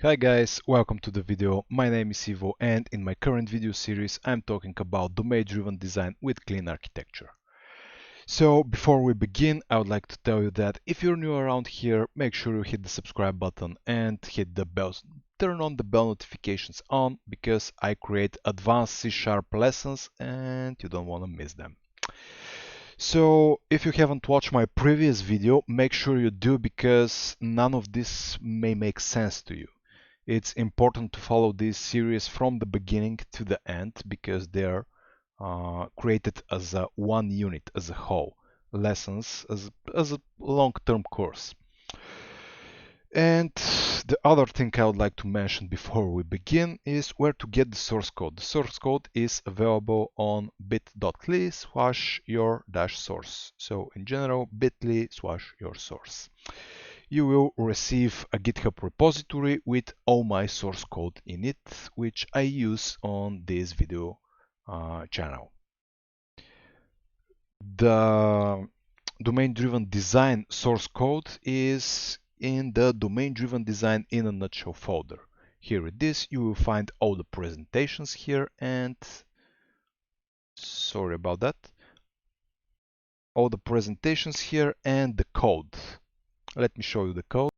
Hi guys, welcome to the video. My name is Ivo and in my current video series I'm talking about domain-driven design with clean architecture. So before we begin, I would like to tell you that if you're new around here, make sure you hit the subscribe button and hit the bell. Turn on the bell notifications on because I create advanced C# lessons and you don't want to miss them. So if you haven't watched my previous video, make sure you do because none of this may make sense to you. It's important to follow this series from the beginning to the end because they're created as a one unit, as a whole, lessons as a long-term course. And the other thing I would like to mention before we begin is where to get the source code. The source code is available on bit.ly/your-source. So in general, bit.ly/your-source. You will receive a GitHub repository with all my source code in it, which I use on this video channel. The domain-driven design source code is in the domain-driven design in a nutshell folder. Here it is. You will find all the presentations here and sorry about that. All the presentations here and the code. Let me show you the code.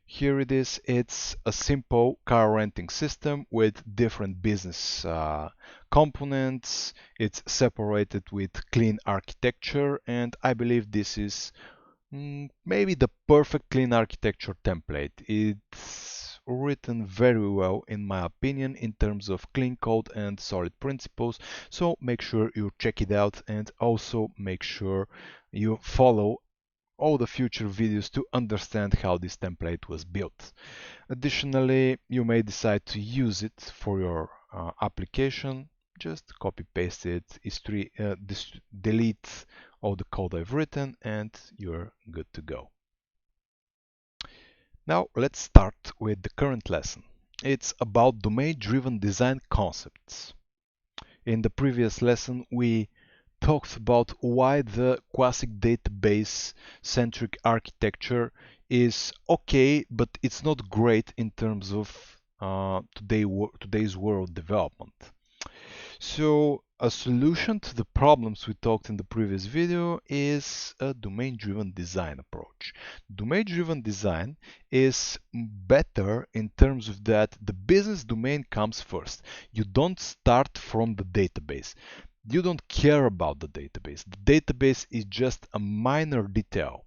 Here it is. It's a simple car renting system with different business components. It's separated with clean architecture, and I believe this is maybe the perfect clean architecture template. It's written very well, in my opinion, in terms of clean code and solid principles. So make sure you check it out and also make sure you follow all the future videos to understand how this template was built. Additionally, you may decide to use it for your application. Just copy paste it, delete all the code I've written, and you're good to go. Now let's start with the current lesson. It's about domain-driven design concepts. In the previous lesson, we talked about why the classic database-centric architecture is okay, but it's not great in terms of today's world development. So a solution to the problems we talked in the previous video is a domain-driven design approach. Domain-driven design is better in terms of that the business domain comes first. You don't start from the database. You don't care about the database. The database is just a minor detail.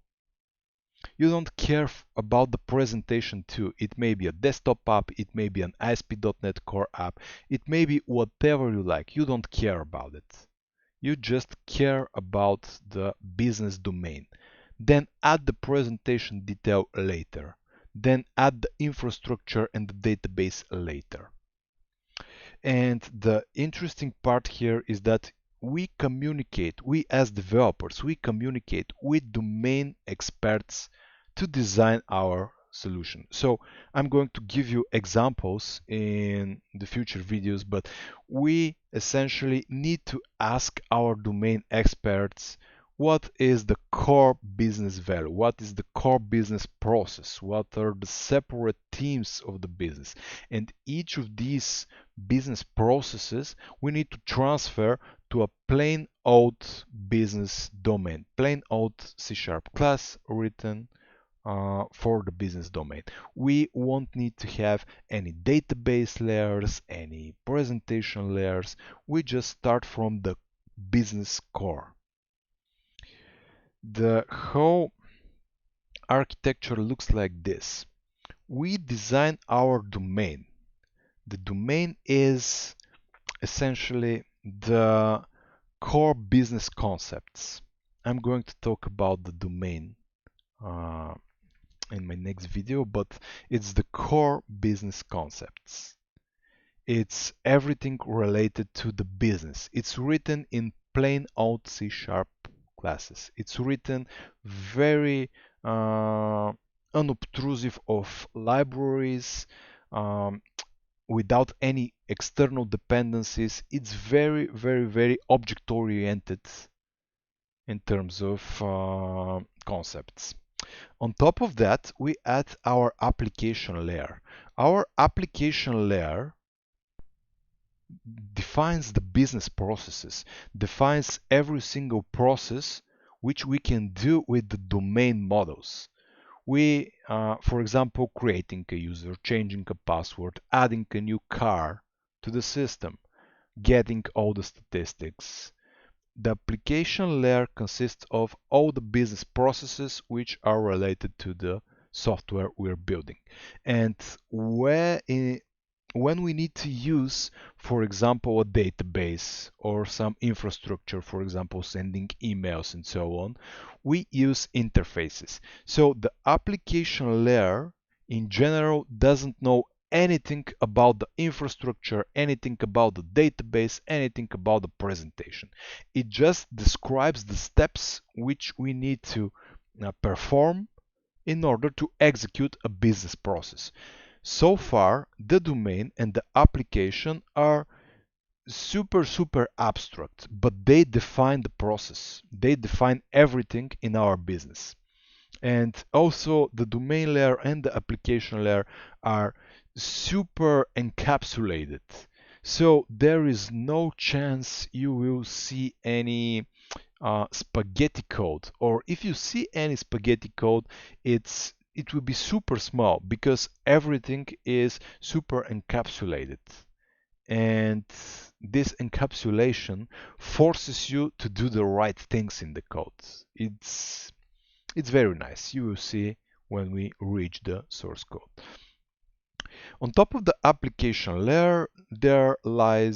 You don't care about the presentation too. It may be a desktop app, it may be an ASP.NET Core app, it may be whatever you like. You don't care about it. You just care about the business domain. Then add the presentation detail later. Then add the infrastructure and the database later. And the interesting part here is that we as developers, we communicate with domain experts to design our solution. So I'm going to give you examples in the future videos, but we essentially need to ask our domain experts what is the core business value, what is the core business process, what are the separate teams of the business, and each of these business processes we need to transfer to a plain old business domain, plain old C# class written for the business domain. We won't need to have any database layers, any presentation layers. We just start from the business core. The whole architecture looks like this. We design our domain. The domain is essentially the core business concepts. I'm going to talk about the domain in my next video, but it's the core business concepts. It's everything related to the business. It's written in plain old C# classes. It's written very unobtrusive of libraries, without any external dependencies. It's very, very, very object oriented in terms of concepts. On top of that, we add our application layer. Our application layer defines the business processes, defines every single process which we can do with the domain models. For example, creating a user, changing a password, adding a new car to the system, getting all the statistics. The application layer consists of all the business processes which are related to the software we're building. And when we need to use, for example, a database or some infrastructure, for example, sending emails and so on, we use interfaces. So the application layer in general doesn't know anything about the infrastructure, anything about the database, anything about the presentation. It just describes the steps which we need to perform in order to execute a business process. So far, the domain and the application are super abstract, but they define the process. They define everything in our business. And also the domain layer and the application layer are super encapsulated. So there is no chance you will see any spaghetti code, or if you see any spaghetti code, it will be super small because everything is super encapsulated. And this encapsulation forces you to do the right things in the code. It's very nice. You will see when we reach the source code. On top of the application layer, there lie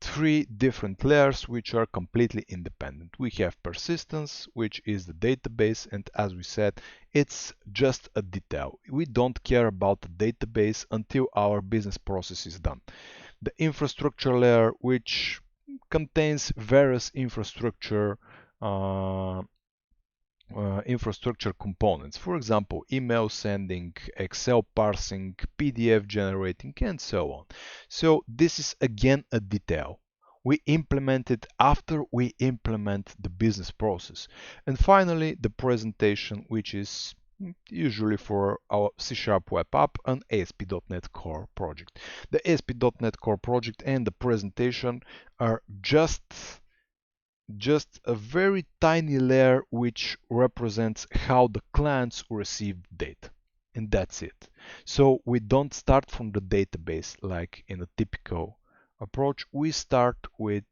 three different layers which are completely independent. We have persistence, which is the database, and as we said, it's just a detail. We don't care about the database until our business process is done. The infrastructure layer, which contains various infrastructure components, for example, email sending, Excel parsing, PDF generating, and so on. So this is again a detail. We implement it after we implement the business process. And finally, the presentation, which is usually for our C# web app and ASP.NET Core project. The ASP.NET Core project and the presentation are just a very tiny layer which represents how the clients receive data, and that's it. So we don't start from the database like in a typical approach. We start with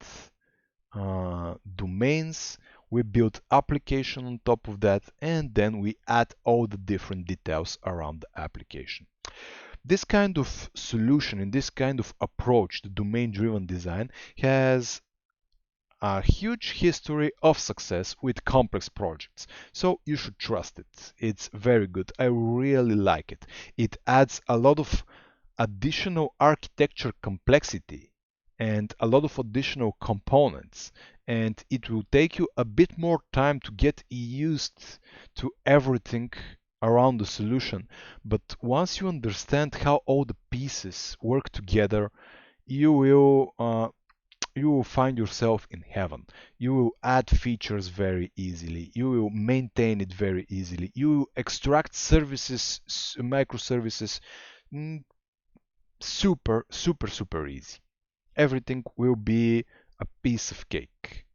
domains, we build application on top of that, and then we add all the different details around the application. This kind of solution and this kind of approach to domain-driven design has a huge history of success with complex projects, so you should trust it. It's very good. I really like it. It adds a lot of additional architecture complexity and a lot of additional components, and it will take you a bit more time to get used to everything around the solution. But once you understand how all the pieces work together, you will find yourself in heaven. You will add features very easily. You will maintain it very easily. You will extract services, microservices, super easy. Everything will be a piece of cake.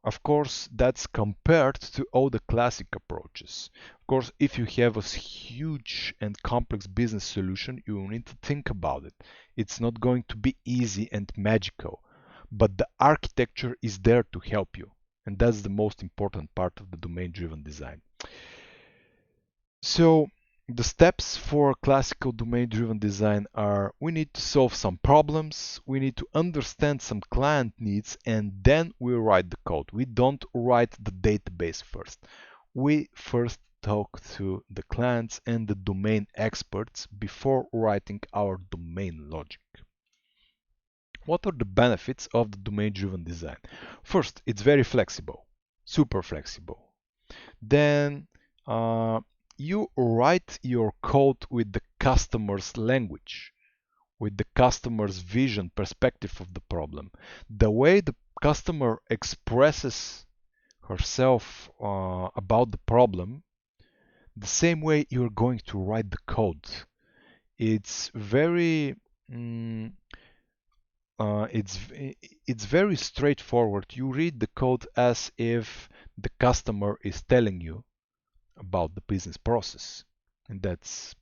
Of course, that's compared to all the classic approaches. Of course, if you have a huge and complex business solution, you will need to think about it. It's not going to be easy and magical, but the architecture is there to help you. And that's the most important part of the domain-driven design. So the steps for classical domain-driven design are: we need to solve some problems, we need to understand some client needs, and then we write the code. We don't write the database first. We first talk to the clients and the domain experts before writing our domain logic. What are the benefits of the domain-driven design? First, it's very flexible, super flexible. Then you write your code with the customer's language, with the customer's vision, perspective of the problem. The way the customer expresses herself about the problem, the same way you're going to write the code. It's very mm, uh, it's it's very straightforward. You read the code as if the customer is telling you about the business process, and that's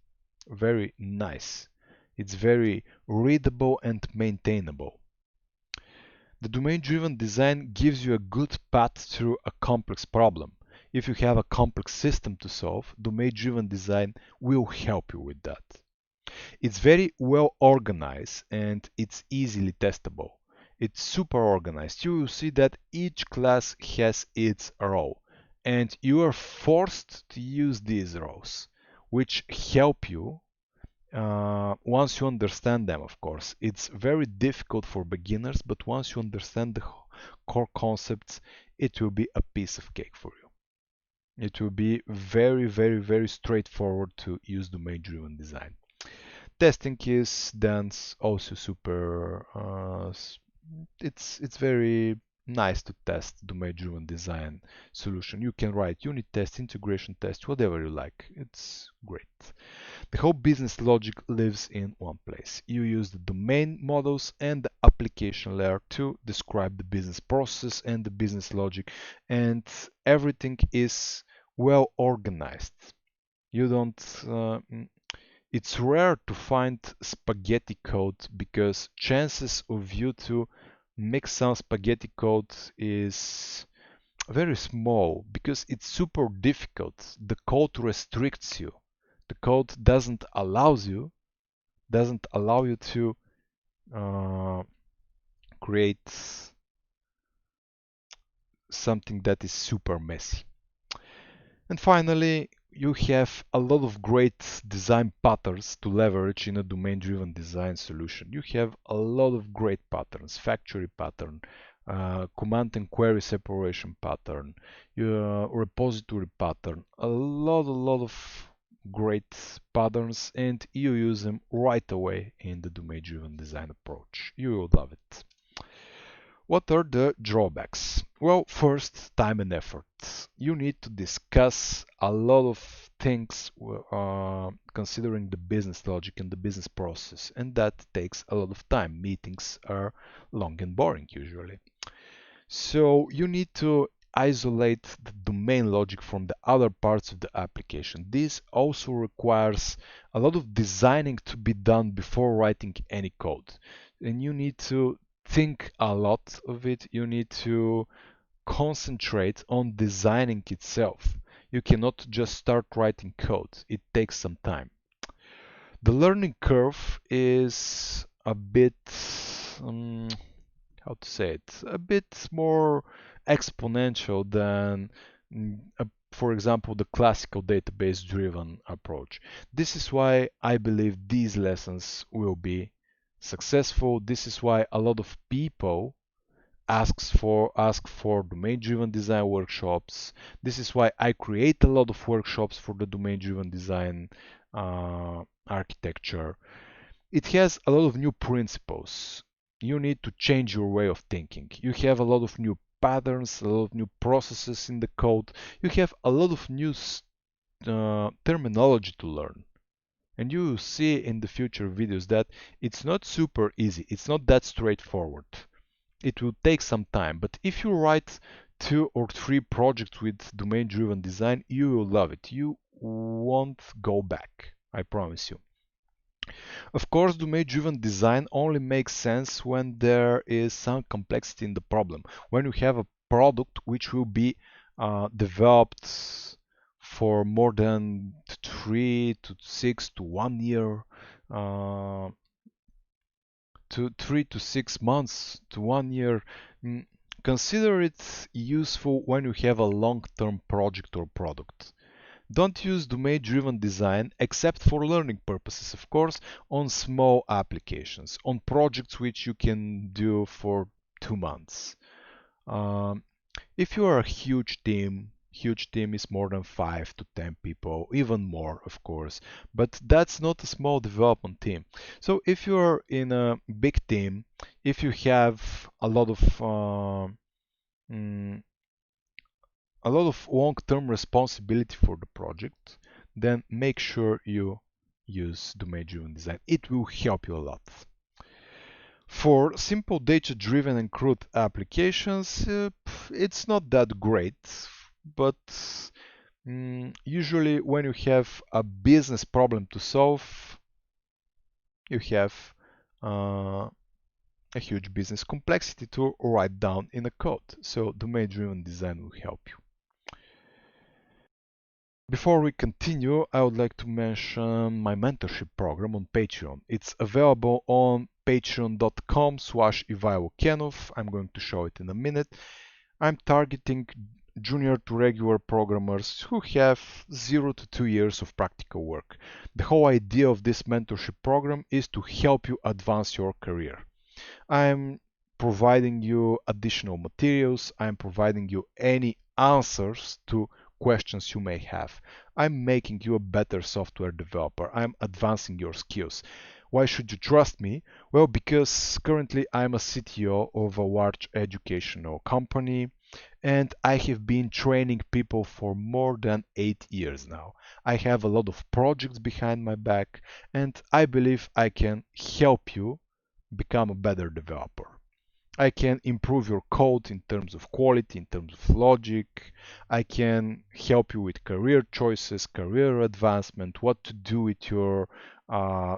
very nice. It's very readable and maintainable. The domain-driven design gives you a good path through a complex problem. If you have a complex system to solve, domain-driven design will help you with that. It's very well organized and it's easily testable. It's super organized. You will see that each class has its role, and you are forced to use these roles, which help you once you understand them, of course. It's very difficult for beginners, but once you understand the core concepts, it will be a piece of cake for you. It will be very, very, very straightforward to use domain-driven design. Testing is then also super. It's very nice to test domain-driven design solution. You can write unit test, integration test, whatever you like. It's great. The whole business logic lives in one place. You use the domain models and the application layer to describe the business process and the business logic, and everything is well organized. You don't. It's rare to find spaghetti code because chances of you to mix some spaghetti code is very small because it's super difficult. The code restricts you. The code doesn't allow you to uh, create something that is super messy. And finally, you have a lot of great design patterns to leverage in a domain-driven design solution. You have a lot of great patterns: factory pattern, command and query separation pattern, repository pattern, a lot of great patterns, and you use them right away in the domain-driven design approach. You will love it. What are the drawbacks? Well, first, time and effort. You need to discuss a lot of things considering the business logic and the business process, and that takes a lot of time. Meetings are long and boring usually. So you need to isolate the domain logic from the other parts of the application. This also requires a lot of designing to be done before writing any code. And you need to think a lot of it. You need to concentrate on designing itself. You cannot just start writing code. It takes some time. The learning curve is a bit how to say it, a bit more exponential than, for example, the classical database driven approach. This is why I believe these lessons will be successful. This is why a lot of people ask for domain driven design workshops. This is why I create a lot of workshops for the domain driven design architecture. It has a lot of new principles. You need to change your way of thinking. You have a lot of new patterns, a lot of new processes in the code. You have a lot of new terminology to learn. And you will see in the future videos that it's not super easy. It's not that straightforward. It will take some time. But if you write 2 or 3 projects with domain-driven design, you will love it. You won't go back. I promise you. Of course, domain-driven design only makes sense when there is some complexity in the problem. When you have a product which will be developed for more than 3 to 6 to 1 year, to 3 to 6 months to 1 year, consider it useful when you have a long-term project or product. Don't use domain-driven design except for learning purposes, of course, on small applications, on projects which you can do for 2 months. If you are a huge team is more than 5 to 10 people, even more, of course, but that's not a small development team. So if you're in a big team, if you have a lot of a lot of long-term responsibility for the project, then make sure you use domain-driven design. It will help you a lot. For simple data-driven and crude applications, it's not that great, but usually when you have a business problem to solve, you have a huge business complexity to write down in a code. So domain-driven design will help you. Before we continue, I would like to mention my mentorship program on Patreon. It's available on patreon.com/IvailoKenov. I'm going to show it in a minute. I'm targeting junior to regular programmers who have 0 to 2 years of practical work. The whole idea of this mentorship program is to help you advance your career. I'm providing you additional materials. I'm providing you any answers to questions you may have. I'm making you a better software developer. I'm advancing your skills. Why should you trust me? Well, because currently I'm a CTO of a large educational company and I have been training people for more than 8 years now. I have a lot of projects behind my back and I believe I can help you become a better developer. I can improve your code in terms of quality, in terms of logic. I can help you with career choices, career advancement, what to do with your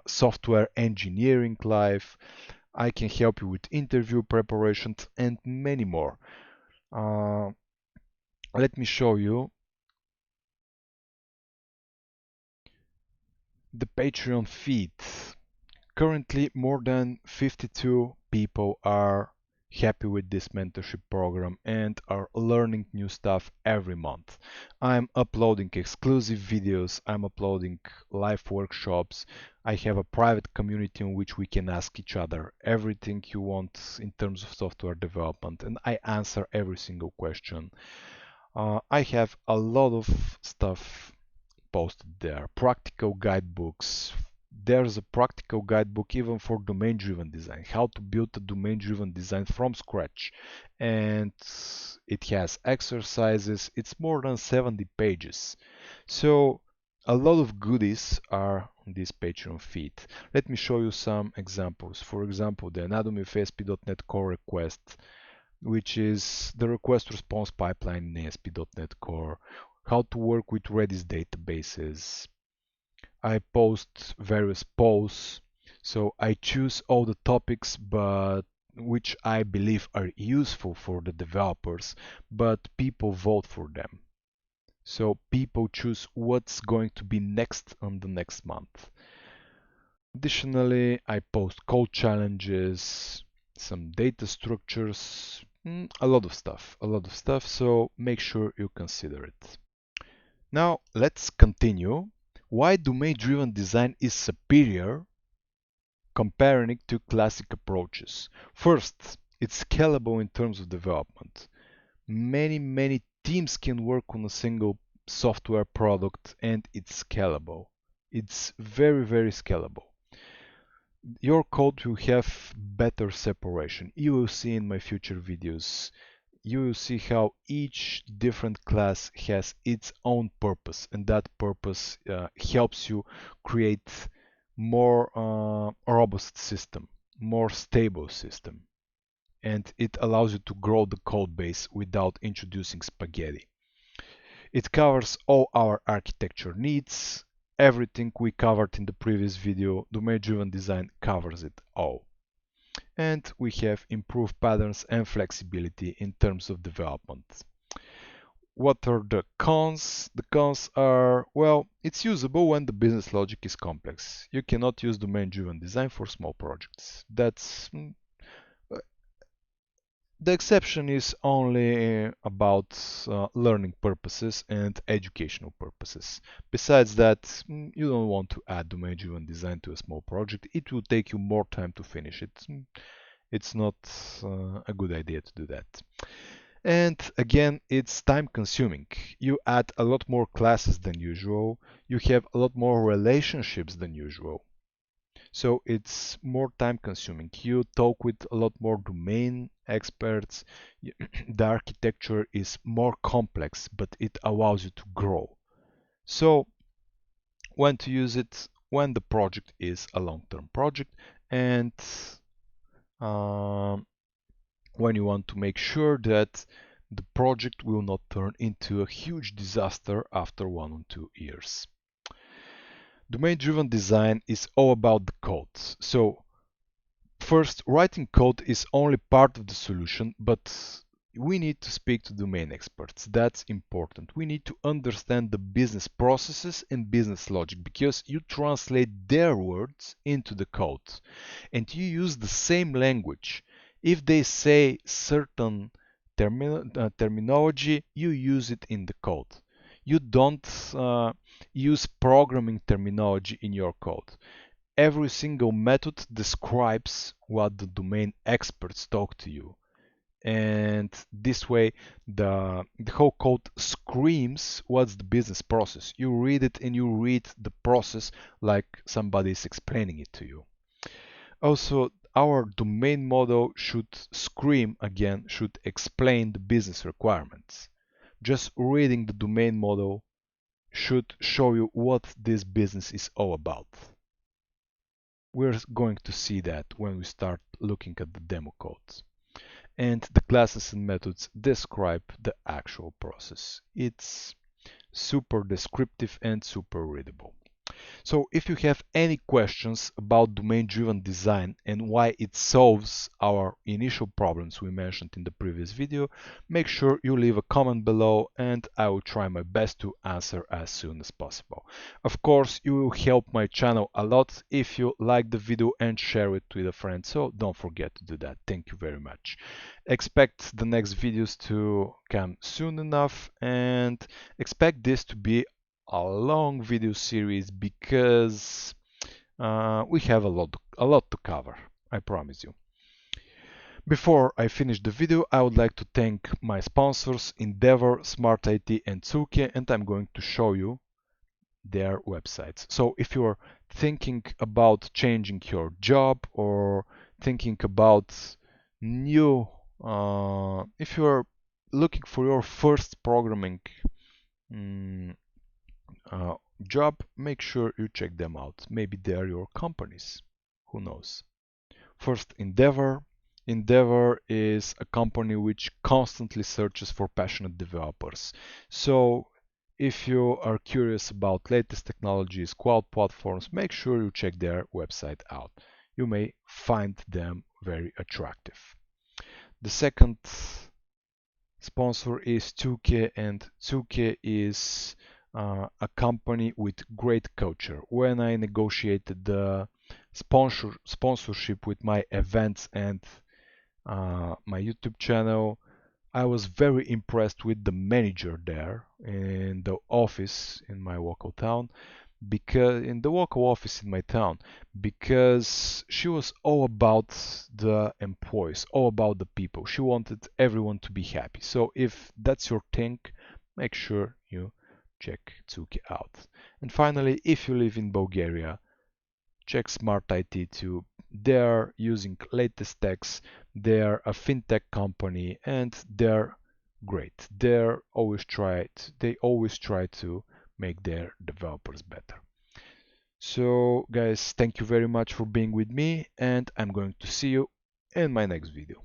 software engineering life. I can help you with interview preparations and many more. Let me show you the Patreon feed. Currently, more than 52 people are happy with this mentorship program and are learning new stuff every month. I'm uploading exclusive videos, I'm uploading live workshops, I have a private community in which we can ask each other everything you want in terms of software development, and I answer every single question. I have a lot of stuff posted there. Practical guidebooks. There's a practical guidebook even for domain-driven design, how to build a domain-driven design from scratch. And it has exercises. It's more than 70 pages. So a lot of goodies are on this Patreon feed. Let me show you some examples. For example, the anatomy of ASP.NET Core request, which is the request response pipeline in ASP.NET Core, how to work with Redis databases. I post various polls, so I choose all the topics but which I believe are useful for the developers, but people vote for them. So people choose what's going to be next on the next month. Additionally, I post code challenges, some data structures, a lot of stuff, so make sure you consider it. Now let's continue. Why domain-driven design is superior comparing it to classic approaches. First, it's scalable in terms of development. Many teams can work on a single software product and it's scalable. It's very scalable. Your code will have better separation. You will see in my future videos. You will see how each different class has its own purpose, and that purpose helps you create more robust system, more stable system, and it allows you to grow the code base without introducing spaghetti. It covers all our architecture needs. Everything we covered in the previous video, domain-driven design covers it all. And we have improved patterns and flexibility in terms of development. What are the cons? The cons are, well, it's usable when the business logic is complex. You cannot use domain-driven design for small projects. That's the exception is only about learning purposes and educational purposes. Besides that, you don't want to add domain-driven design to a small project. It will take you more time to finish it. It's not a good idea to do that. And again, it's time consuming. You add a lot more classes than usual. You have a lot more relationships than usual. So it's more time consuming. You talk with a lot more domain experts. The architecture is more complex, but it allows you to grow. So when to use it? When the project is a long-term project, and um, when you want to make sure that the project will not turn into a huge disaster after 1 or 2 years. Domain-driven design is all about the codes. So first, writing code is only part of the solution, but we need to speak to domain experts. That's important. We need to understand the business processes and business logic because you translate their words into the code and you use the same language. If they say certain terminology, you use it in the code. You don't use programming terminology in your code. Every single method describes what the domain experts talk to you. And this way, the whole code screams what's the business process. You read it and you read the process like somebody is explaining it to you. Also, our domain model should scream again, should explain the business requirements. Just reading the domain model should show you what this business is all about. We're going to see that when we start looking at the demo codes. And the classes and methods describe the actual process. It's super descriptive and super readable. So if you have any questions about domain-driven design and why it solves our initial problems we mentioned in the previous video, make sure you leave a comment below and I will try my best to answer as soon as possible. Of course, you will help my channel a lot if you like the video and share it with a friend, so don't forget to do that. Thank you very much. Expect the next videos to come soon enough and expect this to be a long video series because we have a lot to cover, I promise you. Before I finish the video, I would like to thank my sponsors Endeavor, Smart IT and Tsuke, and I'm going to show you their websites. So if you're thinking about changing your job or thinking about new, if you're looking for your first programming job, make sure you check them out. Maybe they are your companies. Who knows? First, Endeavor. Endeavor is a company which constantly searches for passionate developers. So if you are curious about latest technologies, cloud platforms, make sure you check their website out. You may find them very attractive. The second sponsor is Tsuke, and Tsuke is a company with great culture. When I negotiated the sponsorship with my events and my YouTube channel, I was very impressed with the manager there in the office in my local town, because in the local office in my town, because she was all about the employees, all about the people. She wanted everyone to be happy. So if that's your thing, make sure you check Tsuki out. And finally, if you live in Bulgaria, check Smart IT too. They're using latest techs. They're a fintech company and they're great. They always try to make their developers better. So guys, thank you very much for being with me and I'm going to see you in my next video.